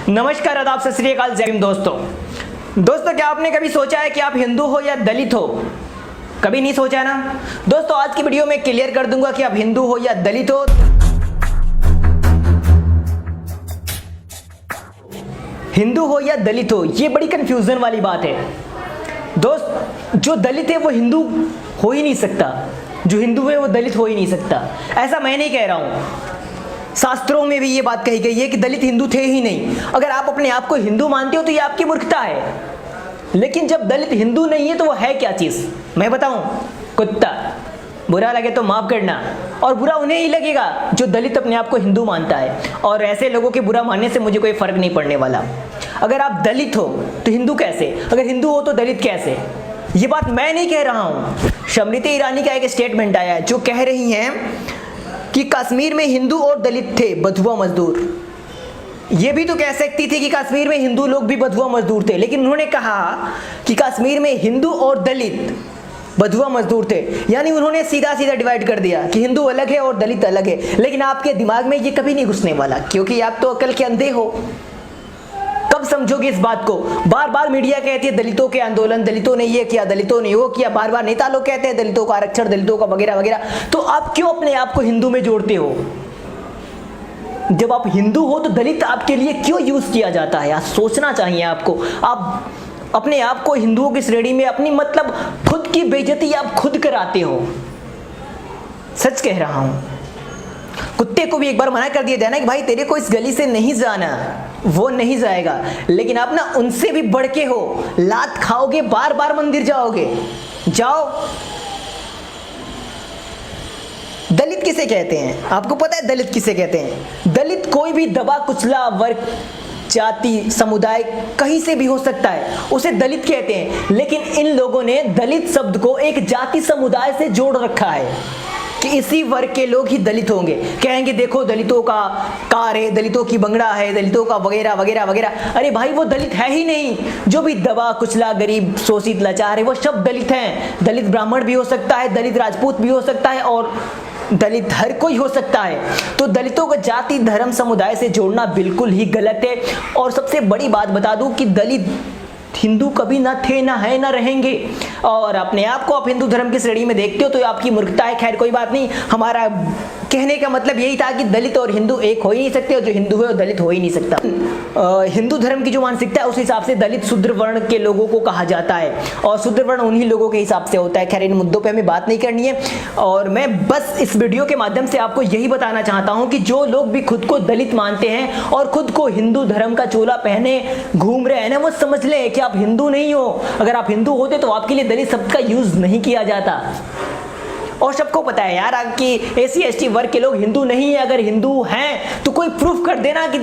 नमस्कार, आदाब, सत श्री अकाल, जय हिंद। दोस्तों क्या आपने कभी सोचा है कि आप हिंदू हो या दलित हो? कभी नहीं सोचा ना। दोस्तों आज की वीडियो में क्लियर कर दूंगा कि आप हिंदू हो या दलित हो। हिंदू हो या दलित हो, ये बड़ी कंफ्यूजन वाली बात है। दोस्त, जो दलित है वो हिंदू हो ही नहीं सकता, जो हिंदू है वो दलित हो ही नहीं सकता। ऐसा मैं नहीं कह रहा हूं, शास्त्रों में भी ये बात कही गई है कि दलित हिंदू थे ही नहीं। अगर आप अपने आप को हिंदू मानते हो तो ये आपकी मूर्खता है। लेकिन जब दलित हिंदू नहीं है तो वो है क्या चीज, मैं बताऊं? कुत्ता। बुरा लगे तो माफ करना, और बुरा उन्हें ही लगेगा जो दलित अपने आप को हिंदू मानता है। और ऐसे लोगों के बुरा मानने से मुझे कोई फर्क नहीं पड़ने वाला। अगर आप दलित हो तो हिंदू कैसे, अगर हिंदू हो तो दलित कैसे? ये बात मैं नहीं कह रहा हूं, स्मृति ईरानी का एक स्टेटमेंट आया है जो कह रही हैं कि कश्मीर में हिंदू और दलित थे बधुआ मजदूर। ये भी तो कह सकती थी कि कश्मीर में हिंदू लोग भी बधुआ मजदूर थे, लेकिन उन्होंने कहा कि कश्मीर में हिंदू और दलित बधुआ मजदूर थे। यानी उन्होंने सीधा सीधा डिवाइड कर दिया कि हिंदू अलग है और दलित अलग है। लेकिन आपके दिमाग में ये कभी नहीं घुसने वाला, क्योंकि आप तो अकल के अंधे हो। कब समझोगे इस बात को? बार बार मीडिया कहती है दलितों के आंदोलन, दलितों ने ये किया, दलितों ने वो किया, बार बार नेता लोग कहते हैं दलितों का आरक्षण, दलितों का वगैरह वगैरह। तो आप क्यों अपने आप को हिंदू में जोड़ते हो? जब आप हिंदू हो तो दलित आपके लिए क्यों यूज किया जाता है? सोचना चाहिए आपको। आप अपने आप को हिंदुओं की श्रेणी में अपनी मतलब खुद की बेइज्जती आप खुद कराते हो। सच कह रहा हूं। कुत्ते को भी एक बार मना कर दिया जाए ना कि भाई तेरे को इस गली से नहीं जाना, वो नहीं जाएगा। लेकिन आप ना उनसे भी बढ़ के हो, लात खाओगे, बार बार मंदिर जाओगे। जाओ। दलित किसे कहते हैं? आपको पता है दलित किसे कहते हैं? दलित कोई भी दबा कुचला वर्ग, जाति, समुदाय कहीं से भी हो सकता है, उसे दलित कहते हैं। लेकिन इन लोगों ने दलित शब्द को एक जाति समुदाय से जोड़ रखा है कि इसी वर्ग के लोग ही दलित होंगे। कहेंगे देखो दलितों का कार है, दलितों की बंगड़ा है, दलितों का वगैरह वगैरह वगैरह। अरे भाई वो दलित है ही नहीं। जो भी दबा कुचला गरीब शोषित लाचार है वो सब दलित हैं। दलित ब्राह्मण भी हो सकता है, दलित राजपूत भी हो सकता है, और दलित हर कोई हो सकता है। तो दलितों को जाति धर्म समुदाय से जोड़ना बिल्कुल ही गलत है। और सबसे बड़ी बात बता दूं कि दलित हिंदू कभी ना थे, ना है, ना रहेंगे। और अपने आप को आप हिंदू धर्म की श्रेणी में देखते हो तो आपकी मूर्खता है। खैर कोई बात नहीं, हमारा कहने का मतलब यही था कि दलित और हिंदू एक हो ही नहीं सकते, और जो हिंदू है वो दलित हो ही नहीं सकता। हिंदू धर्म की जो मानसिकता है उस हिसाब से दलित शूद्र वर्ण के लोगों को कहा जाता है, और शूद्र वर्ण उन्हीं लोगों के हिसाब से होता है। खैर इन मुद्दों पे हमें बात नहीं करनी है। और मैं बस इस वीडियो के माध्यम से आपको यही बताना चाहता हूं कि जो लोग भी खुद को दलित मानते हैं और खुद को हिंदू धर्म का चोला पहने घूम रहे हैं ना, वो समझ लें कि आप हिंदू नहीं हो। अगर आप हिंदू होते तो आपके लिए दलित शब्द का यूज नहीं किया जाता। और सबको पता है यार कि एसी एसटी वर्ग के लोग हिंदू नहीं है। अगर हिंदू हैं तो कोई प्रूफ कर देना कि,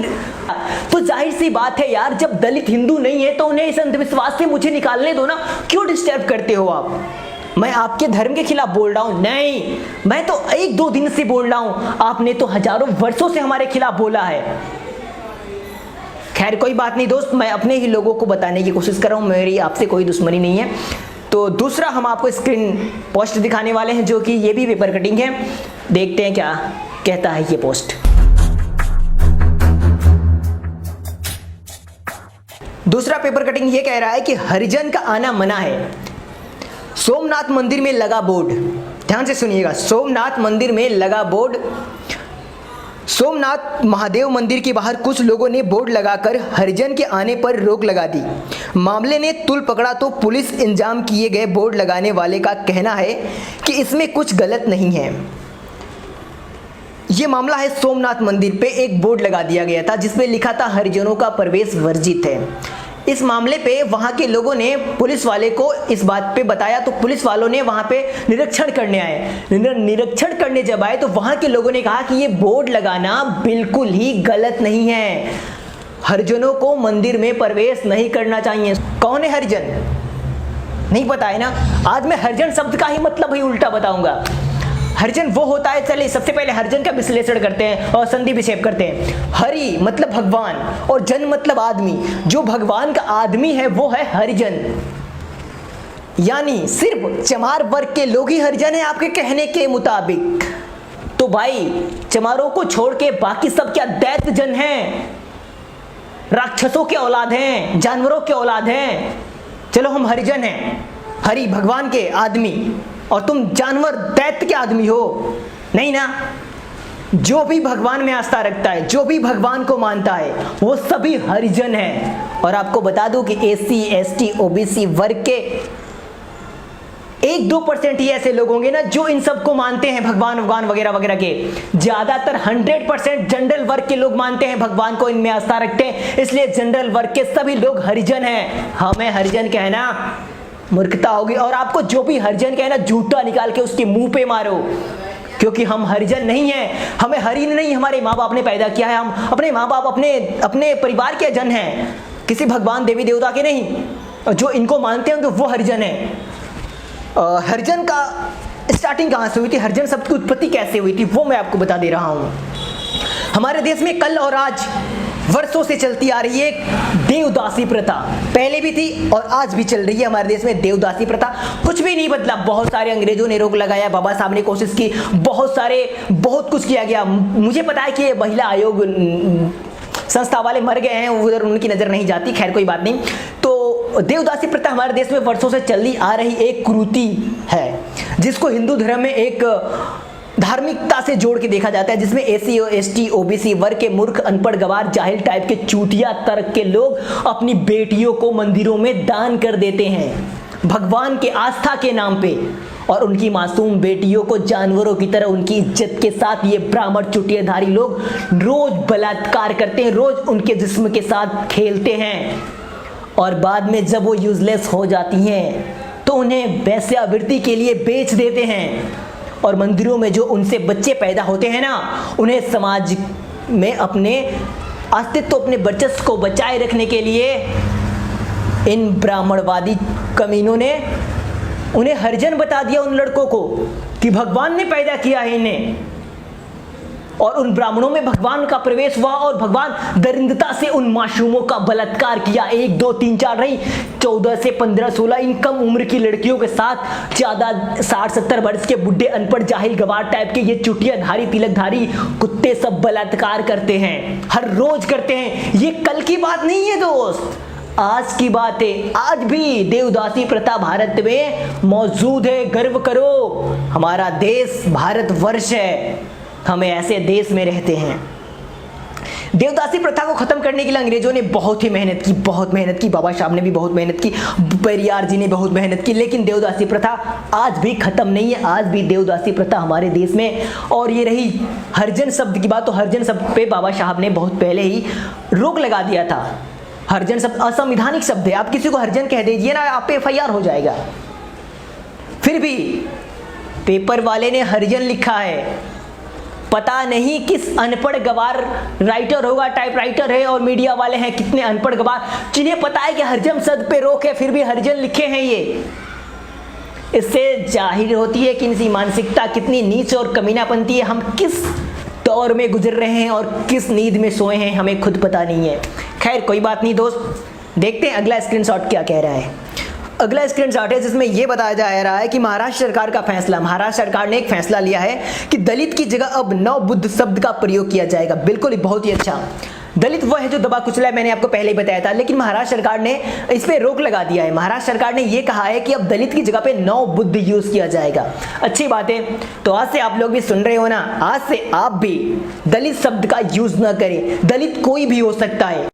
तो जाहिर सी बात है यार, जब दलित हिंदू नहीं है तो उन्हें इस अंधविश्वास से मुझे निकालने दो ना। क्यों डिस्टर्ब करते हो आप? मैं आपके धर्म के खिलाफ बोल रहा हूं? नहीं, मैं तो एक दो दिन से बोल रहा हूं। आपने तो हजारों वर्षों से हमारे खिलाफ बोला है। खैर कोई बात नहीं दोस्त, मैं अपने ही लोगों को बताने की कोशिश कर रहा हूं, मेरी आपसे कोई दुश्मनी नहीं है। तो दूसरा हम आपको स्क्रीन पोस्ट दिखाने वाले हैं जो कि ये भी पेपर कटिंग है। देखते हैं क्या कहता है ये पोस्ट। दूसरा पेपर कटिंग ये कह रहा है कि हरिजन का आना मना है। सोमनाथ मंदिर में लगा बोर्ड, ध्यान से सुनिएगा। सोमनाथ मंदिर में लगा बोर्ड। सोमनाथ महादेव मंदिर के बाहर कुछ लोगों ने बोर्ड लगाकर हरिजन के आने पर रोक लगा दी। मामले ने तूल पकड़ा तो पुलिस इंजाम किए गए बोर्ड लगाने वाले का कहना है कि इसमें कुछ गलत नहीं है। यह मामला है सोमनाथ मंदिर पे एक बोर्ड लगा दिया गया था जिसमें लिखा था हरिजनों का प्रवेश वर्जित है। इस मामले पे वहां के लोगों ने पुलिस वाले को इस बात पे बताया, तो पुलिस वालों ने वहां पे निरीक्षण करने आए। निरीक्षण करने जब आए तो वहां के लोगों ने कहा कि ये बोर्ड लगाना बिल्कुल ही गलत नहीं है, हरिजनों को मंदिर में प्रवेश नहीं करना चाहिए। कौन है हरिजन? नहीं पता है ना? आज मैं हरिजन शब्द का ही मतलब ही उल्टा बताऊंगा। हरिजन वो होता है, चलिए सबसे पहले हरिजन का विश्लेषण करते हैं और संधि विक्षेप करते हैं। हरि मतलब भगवान और जन मतलब आदमी। जो भगवान का आदमी है वो है हरिजन। यानी सिर्फ चमार वर्ग के लोग ही हरिजन है आपके कहने के मुताबिक। तो भाई चमारों को छोड़ के बाकी सब क्या दैत्य जन हैं? राक्षसों के औलाद हैं, जानवरों के औलाद हैं। चलो हम हरिजन हैं, हरि भगवान के आदमी, और तुम जानवर दैत्य के आदमी हो, नहीं ना। जो भी भगवान में आस्था रखता है, जो भी भगवान को मानता है, वो सभी हरिजन हैं। और आपको बता दूं कि एससी, एसटी, ओबीसी वर्ग के 1-2% ही ऐसे लोग होंगे ना जो इन सब को मानते हैं, भगवान वगैरह वगैरह के। ज्यादातर 100% जनरल वर्ग के लोग मानते हैं भगवान को, इनमें आस्था रखते हैं, इसलिए जनरल वर्ग के सभी लोग हरिजन हैं। हमें हरिजन कहना मूर्खता होगी, और आपको जो भी हरिजन कहना जूता निकाल के उसके मुंह पे मारो, क्योंकि हम हरिजन नहीं हैं। हमें हरि नहीं हमारे माँ बाप ने पैदा किया है, हम अपने माँ बाप अपने परिवार के जन हैं, किसी भगवान देवी देवता के नहीं। जो इनको मानते हैं तो वो हरिजन है। हरिजन का स्टार्टिंग कहाँ से हुई थी, हरिजन शब्द की उत्पत्ति कैसे हुई थी, वो मैं आपको बता दे रहा हूँ। हमारे देश में कल और आज वर्षों से चलती आ रही है एक देवदासी प्रथा, पहले भी थी और आज भी चल रही है हमारे देश में देवदासी प्रथा। कुछ भी नहीं बदला, बहुत सारे अंग्रेजों ने रोक लगाया, बाबा साहब ने कोशिश की, बहुत कुछ किया गया। मुझे पता है कि ये महिला आयोग संस्था वाले मर गए हैं, उधर उनकी नजर नहीं जाती, खैर कोई बात नहीं। तो देवदासी प्रथा हमारे देश में वर्षों से चली आ रही एक कुरीति है, जिसको हिंदू धर्म में एक धार्मिकता से जोड़ के देखा जाता है, जिसमें एससी, एसटी, ओबीसी वर्ग के मूर्ख, अनपढ़, गवार, जाहिल टाइप के चूतिया तर्क के लोग अपनी बेटियों को मंदिरों में दान कर देते हैं भगवान के आस्था के नाम पे, और उनकी मासूम बेटियों को जानवरों की तरह उनकी इज्जत के साथ ये ब्राह्मण चुटियाधारी लोग रोज बलात्कार करते हैं, रोज उनके जिस्म के साथ खेलते हैं, और बाद में जब वो यूजलेस हो जाती हैं तो उन्हें वेश्यावृत्ति के लिए बेच देते हैं। और मंदिरों में जो उनसे बच्चे पैदा होते हैं ना, उन्हें समाज में अपने अस्तित्व, अपने वर्चस्व को बचाए रखने के लिए इन ब्राह्मणवादी कमीनों ने उन्हें हरिजन बता दिया, उन लड़कों को, कि भगवान ने पैदा किया है इन्हें। और उन ब्राह्मणों में भगवान का प्रवेश हुआ और भगवान दरिंदता से उन मासूमों का बलात्कार किया। 1, 2, 3, 4 नहीं, 14 से 15, 16 इन कम उम्र की लड़कियों के साथ ज्यादा 60-70 वर्ष के बुढ़े, अनपढ़, जाहिल, गवार टाइप के ये चुटियाधारी, तिलकधारी कुत्ते सब बलात्कार करते हैं, हर रोज करते हैं। ये कल की बात नहीं है दोस्त, आज की बात है। आज भी देवदासी प्रथा भारत में मौजूद है। गर्व करो, हमारा देश भारतवर्ष है, हमें ऐसे देश में रहते हैं। देवदासी प्रथा को खत्म करने के लिए अंग्रेजों ने बहुत मेहनत की, बाबा साहब ने भी बहुत मेहनत की, पेरियार जी ने बहुत मेहनत की, लेकिन देवदासी प्रथा आज भी खत्म नहीं है। आज भी देवदासी प्रथा हमारे देश में। और ये रही हरिजन शब्द की बात, तो हरिजन शब्द पे बाबा साहब ने बहुत पहले ही रोक लगा दिया था। हरिजन शब्द असंवैधानिक शब्द है, आप किसी को हरिजन कह दीजिए ना, आप पे FIR हो जाएगा। फिर भी पेपर वाले ने हरिजन लिखा है, पता नहीं किस अनपढ़ गवार राइटर होगा, टाइपराइटर है, और मीडिया वाले हैं कितने अनपढ़ गवार, जिन्हें पता है कि हरिजन शब्द पे रोक है, फिर भी हरिजन लिखे हैं ये। इससे जाहिर होती है कि इनकी मानसिकता कितनी नीच और कमीनापंती है। हम किस दौर में गुजर रहे हैं और किस नींद में सोए हैं, हमें खुद पता नहीं है। खैर कोई बात नहीं दोस्त, देखते हैं अगला स्क्रीनशॉट क्या कह रहा है। अगला स्क्रीनशॉट है जिसमें यह बताया जा रहा है कि महाराष्ट्र सरकार का फैसला, महाराष्ट्र सरकार ने एक फैसला लिया है कि दलित की जगह अब नवबुद्ध शब्द का प्रयोग किया जाएगा। बिल्कुल ही बहुत ही अच्छा। दलित वह है जो दबा कुचला है, मैंने आपको पहले ही बताया था, लेकिन महाराष्ट्र सरकार ने इस पे रोक लगा दिया है। महाराष्ट्र सरकार ने यह कहा है कि अब दलित की जगह पे नवबुद्ध यूज किया जाएगा। अच्छी बात है। तो आज से आप लोग भी सुन रहे हो ना, आज से आप भी दलित शब्द का यूज ना करें। दलित कोई भी हो सकता है।